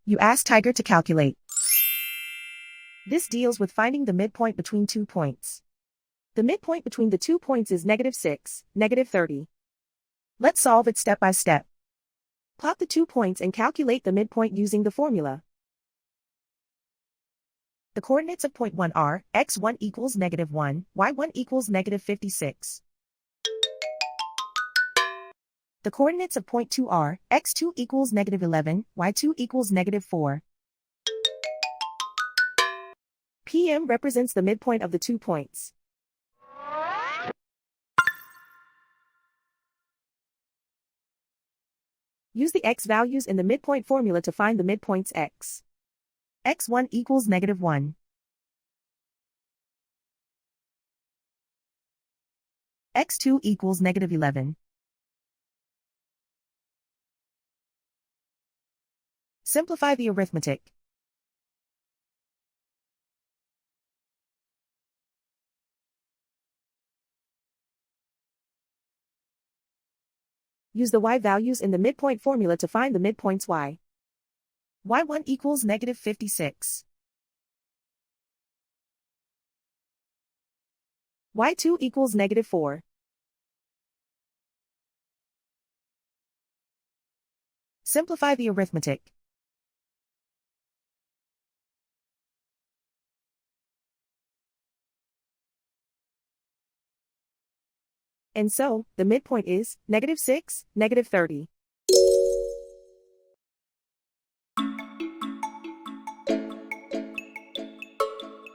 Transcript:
You ask Tiger to calculate. This deals with finding the midpoint between 2 points. The midpoint between the 2 points is -6, -30. Let's solve it step by step. Plot the 2 points and calculate the midpoint using the formula. The coordinates of point 1 are x1 equals -1, y1 equals -56. The coordinates of point 2 are x2 equals -11, y2 equals -4. PM represents the midpoint of the 2 points. Use the x values in the midpoint formula to find the midpoints x. x1 equals -1. x2 equals -11. Simplify the arithmetic. Use the y values in the midpoint formula to find the midpoints y. y1 equals -56. y2 equals -4. Simplify the arithmetic. And so, the midpoint is -6, -30.